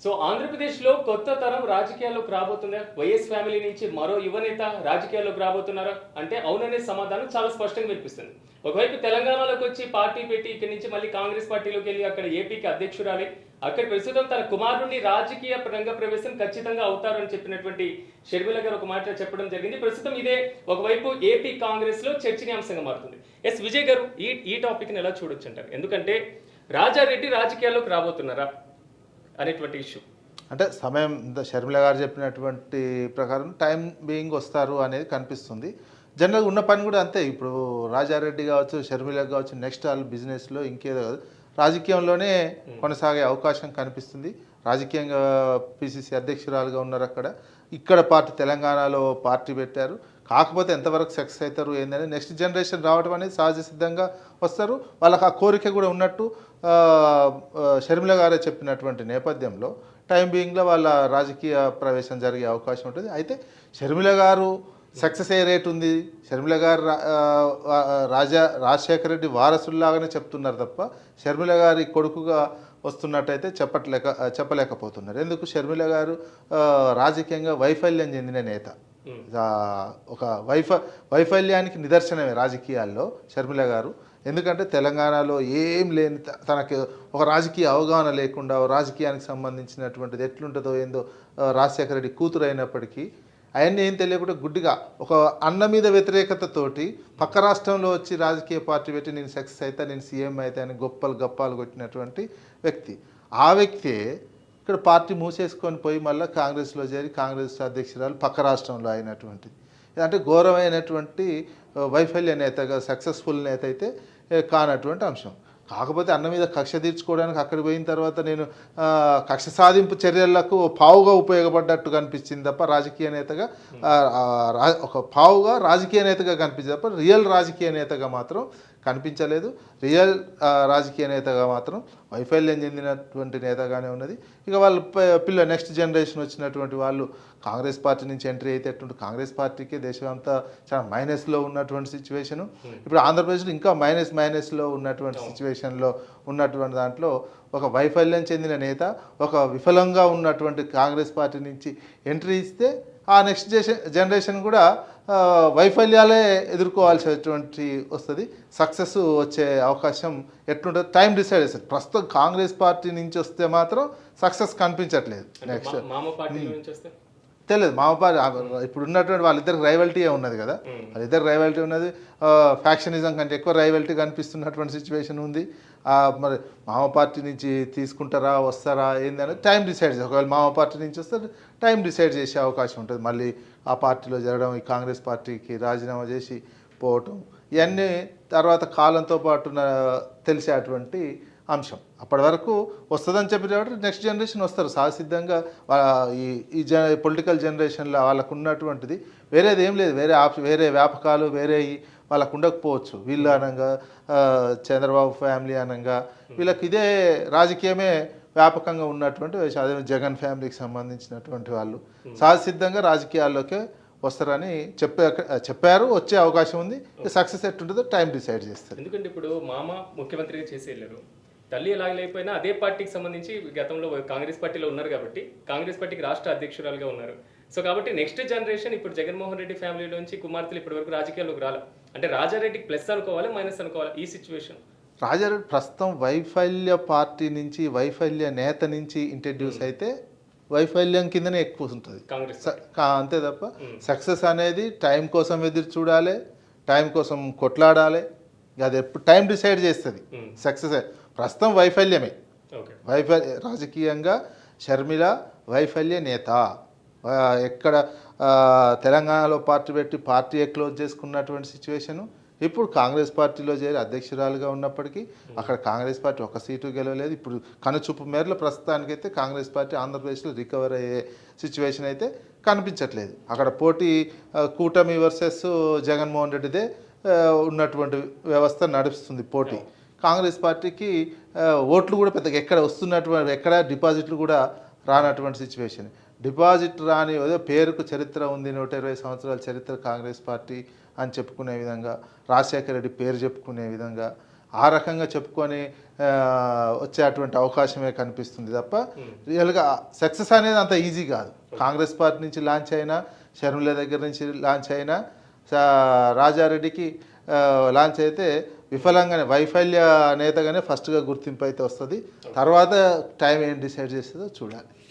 So ఆంధ్రప్రదేశ్లో కొత్త తరం రాజకీయాల్లోకి రాబోతుందా? వైఎస్ ఫ్యామిలీ నుంచి మరో యువనేత రాజకీయాల్లోకి రాబోతున్నారా అంటే అవుననే సమాధానం చాలా స్పష్టంగా వినిపిస్తుంది. ఒకవైపు తెలంగాణలోకి వచ్చి పార్టీ పెట్టి ఇక్కడి నుంచి మళ్ళీ కాంగ్రెస్ పార్టీలోకి వెళ్ళి అక్కడ ఏపీకి అధ్యక్షురాలి, అక్కడ ప్రస్తుతం తన కుమారుడిని రాజకీయ రంగ ప్రవేశం ఖచ్చితంగా అవుతారని చెప్పినటువంటి షర్మిల గారు ఒక మాట చెప్పడం జరిగింది. ప్రస్తుతం ఇదే ఒకవైపు ఏపీ కాంగ్రెస్ లో చర్చనీయాంశంగా మారుతుంది. ఎస్ విజయ్ గారు, ఈ టాపిక్ ని ఎలా చూడొచ్చు అంటారు? ఎందుకంటే రాజారెడ్డి రాజకీయాల్లోకి రాబోతున్నారా అనేటువంటి ఇష్యూ. అంటే సమయం షర్మిల గారు చెప్పినటువంటి ప్రకారం టైం బీయింగ్ వస్తారు అనేది కనిపిస్తుంది. జనరల్గా ఉన్న పని కూడా అంతే. ఇప్పుడు రాజారెడ్డి కావచ్చు, షర్మిల కావచ్చు, నెక్స్ట్ వాళ్ళు బిజినెస్లో ఇంకేదో కాదు, రాజకీయంలోనే కొనసాగే అవకాశం కనిపిస్తుంది. రాజకీయంగా పిసిసి అధ్యక్షురాలుగా ఉన్నారు ఇక్కడ పార్టీ తెలంగాణలో పార్టీ పెట్టారు. కాకపోతే ఎంతవరకు సక్సెస్ అవుతారు ఏంటంటే నెక్స్ట్ జనరేషన్ రావడం అనేది సహజ సిద్ధంగా వస్తారు. వాళ్ళకి ఆ కోరిక కూడా ఉన్నట్టు షర్మిల గారే చెప్పినటువంటి నేపథ్యంలో టైం బీయింగ్లో వాళ్ళ రాజకీయ ప్రవేశం జరిగే అవకాశం ఉంటుంది. అయితే షర్మిల గారు సక్సెస్ అయ్యే రేటు ఉంది. షర్మిల గారు రాజశేఖర రెడ్డి వారసుల్లాగానే చెప్తున్నారు తప్ప షర్మిల గారి కొడుకుగా వస్తున్నట్టయితే చెప్పలేకపోతున్నారు. ఎందుకు? షర్మిల గారు రాజకీయంగా వైఫల్యం చెందిన నేత. ఒక వైఫల్యానికి నిదర్శనమే రాజకీయాల్లో షర్మిల గారు. ఎందుకంటే తెలంగాణలో ఏం లేని తనకి ఒక రాజకీయ అవగాహన లేకుండా రాజకీయానికి సంబంధించినటువంటిది ఎట్లుంటుందో ఏందో రాజశేఖర రెడ్డి కూతురు అయినప్పటికీ అవన్నీ ఏం తెలియకుండా గుడ్డిగా ఒక అన్న మీద వ్యతిరేకతతోటి పక్క రాష్ట్రంలో వచ్చి రాజకీయ పార్టీ పెట్టి నేను సక్సెస్ అవుతా, నేను సీఎం అవుతా అని గప్పాలు కొట్టినటువంటి వ్యక్తి. ఆ వ్యక్తే ఇక్కడ పార్టీ మూసేసుకొని పోయి మళ్ళీ కాంగ్రెస్లో చేరి కాంగ్రెస్ అధ్యక్షురాలు పక్క రాష్ట్రంలో అయినటువంటిది. అంటే ఘోరమైనటువంటి వైఫల్య నేతగా సక్సెస్ఫుల్ నేత అయితే కానటువంటి అంశం. కాకపోతే అన్న మీద కక్ష తీర్చుకోవడానికి అక్కడికి పోయిన తర్వాత నేను కక్ష సాధింపు చర్యలకు పావుగా ఉపయోగపడ్డట్టు కనిపించింది తప్ప రాజకీయ నేతగా ఒక పావుగా రాజకీయ నేతగా కనిపించింది తప్ప రియల్ రాజకీయ నేతగా మాత్రం కనిపించలేదు. రియల్ రాజకీయ నేతగా మాత్రం వైఫల్యం చెందినటువంటి నేతగానే ఉన్నది. ఇక వాళ్ళ నెక్స్ట్ జనరేషన్ వచ్చినటువంటి వాళ్ళు కాంగ్రెస్ పార్టీ నుంచి ఎంట్రీ అయితే ఎటువంటి కాంగ్రెస్ పార్టీకి దేశం అంతా చాలా మైనస్లో ఉన్నటువంటి సిచ్యువేషను. ఇప్పుడు ఆంధ్రప్రదేశ్లో ఇంకా మైనస్లో ఉన్నటువంటి సిచ్యువేషన్లో ఉన్నటువంటి దాంట్లో ఒక వైఫల్యం చెందిన నేత ఒక విఫలంగా ఉన్నటువంటి కాంగ్రెస్ పార్టీ నుంచి ఎంట్రీ ఇస్తే ఆ నెక్స్ట్ జనరేషన్ కూడా వైఫల్యాలే ఎదుర్కోవాల్సినటువంటి వస్తుంది. సక్సెస్ వచ్చే అవకాశం ఎట్లుంటుంది టైం డిసైడ్ చేస్తుంది. ప్రస్తుతం కాంగ్రెస్ పార్టీ నుంచి వస్తే మాత్రం సక్సెస్ కనిపించట్లేదు. నెక్స్ట్ తెలియదు మామ పార్టీ ఇప్పుడు ఉన్నటువంటి వాళ్ళిద్దరికి రైవల్టీ ఉన్నది కదా, వాళ్ళిద్దరు రైవల్టీ ఉన్నది. ఫ్యాక్షనిజం కంటే ఎక్కువ రైవల్టీ కనిపిస్తున్నటువంటి సిచ్యువేషన్ ఉంది. మరి మామ పార్టీ నుంచి తీసుకుంటారా వస్తారా ఏందని టైం డిసైడ్ చేస్తారు. ఒకవేళ మామ పార్టీ నుంచి వస్తే టైం డిసైడ్ చేసే అవకాశం ఉంటుంది. మళ్ళీ ఆ పార్టీలో జరగడం, ఈ కాంగ్రెస్ పార్టీకి రాజీనామా చేసి పోవటం, ఇవన్నీ తర్వాత కాలంతో పాటు తెలిసేటువంటి అంశం. అప్పటి వరకు వస్తుందని చెప్పేటప్పుడు నెక్స్ట్ జనరేషన్ వస్తారు సహసిద్ధంగా. ఈ పొలిటికల్ జనరేషన్లో వాళ్ళకు ఉన్నటువంటిది వేరేది ఏం లేదు. వేరే వ్యాపకాలు వేరే వాళ్ళకు ఉండకపోవచ్చు. వీళ్ళు అనగా చంద్రబాబు ఫ్యామిలీ అనగా వీళ్ళకి ఇదే రాజకీయమే వ్యాపకంగా ఉన్నటువంటి అదే జగన్ ఫ్యామిలీకి సంబంధించినటువంటి వాళ్ళు సహసిద్ధంగా రాజకీయాల్లోకే వస్తారని చెప్పారు. వచ్చే అవకాశం ఉంది. సక్సెస్ ఎట్టుంటుందో టైం డిసైడ్ చేస్తారు. ఎందుకంటే ఇప్పుడు మామ ముఖ్యమంత్రిగా చేసి వెళ్ళారు, తల్లి ఎలాగ లేకపోయినా అదే పార్టీకి సంబంధించి గతంలో కాంగ్రెస్ పార్టీలో ఉన్నారు కాబట్టి కాంగ్రెస్ పార్టీకి రాష్ట్ర అధ్యక్షురాలుగా ఉన్నారు. సో కాబట్టి నెక్స్ట్ జనరేషన్ ఇప్పుడు జగన్మోహన్ రెడ్డి ఫ్యామిలీలోంచి కుమార్తెలు ఇప్పటి వరకు రాజకీయాల్లోకి రాలి, అంటే రాజారెడ్డికి ప్లస్ అనుకోవాలి మైనస్ అనుకోవాలి ఈ సిచ్యువేషన్? రాజారెడ్డి ప్రస్తుతం వైఫల్య పార్టీ నుంచి వైఫల్య నేత నుంచి ఇంట్రడ్యూస్ అయితే వైఫల్యం కిందనే ఎక్కువ ఉంటుంది కాంగ్రెస్. అంతే తప్ప సక్సెస్ అనేది టైం కోసం ఎదురు చూడాలి, టైం కోసం కొట్లాడాలి. అది ఎప్పుడు టైం డిసైడ్ చేస్తుంది సక్సెస్. ప్రస్తుతం వైఫల్యమే. రాజకీయంగా షర్మిల వైఫల్య నేత. ఎక్కడ తెలంగాణలో పార్టీ పెట్టి పార్టీ క్లోజ్ చేసుకున్నటువంటి సిచ్యువేషను. ఇప్పుడు కాంగ్రెస్ పార్టీలో చేరి అధ్యక్షురాలుగా ఉన్నప్పటికీ అక్కడ కాంగ్రెస్ పార్టీ ఒక సీటు గెలవలేదు. ఇప్పుడు కనుచూపు మేరలో ప్రస్తుతానికైతే కాంగ్రెస్ పార్టీ ఆంధ్రప్రదేశ్లో రికవర్ అయ్యే సిచ్యువేషన్ అయితే కనిపించట్లేదు. అక్కడ పోటీ కూటమి వర్సెస్ జగన్మోహన్ రెడ్డిదే ఉన్నటువంటి వ్యవస్థ నడుస్తుంది పోటీ. కాంగ్రెస్ పార్టీకి ఓట్లు కూడా పెద్దగా ఎక్కడ డిపాజిట్లు కూడా రానటువంటి సిచ్యువేషన్. డిపాజిట్ రాని ఏదో పేరుకు చరిత్ర ఉంది, 120 సంవత్సరాల చరిత్ర కాంగ్రెస్ పార్టీ అని చెప్పుకునే విధంగా, రాజశేఖర రెడ్డి పేరు చెప్పుకునే విధంగా ఆ రకంగా చెప్పుకొని వచ్చే అటువంటి అవకాశమే కనిపిస్తుంది తప్ప రియల్గా సక్సెస్ అనేది అంత ఈజీ కాదు. కాంగ్రెస్ పార్టీ నుంచి లాంచ్ అయినా, షర్మిల దగ్గర నుంచి లాంచ్ అయినా, రాజారెడ్డికి లాంచ్ అయితే విఫలంగానే వైఫల్య నేతగానే ఫస్ట్గా గుర్తింపు అయితే వస్తుంది. తర్వాత టైం ఏం డిసైడ్ చేస్తుందో చూడాలి.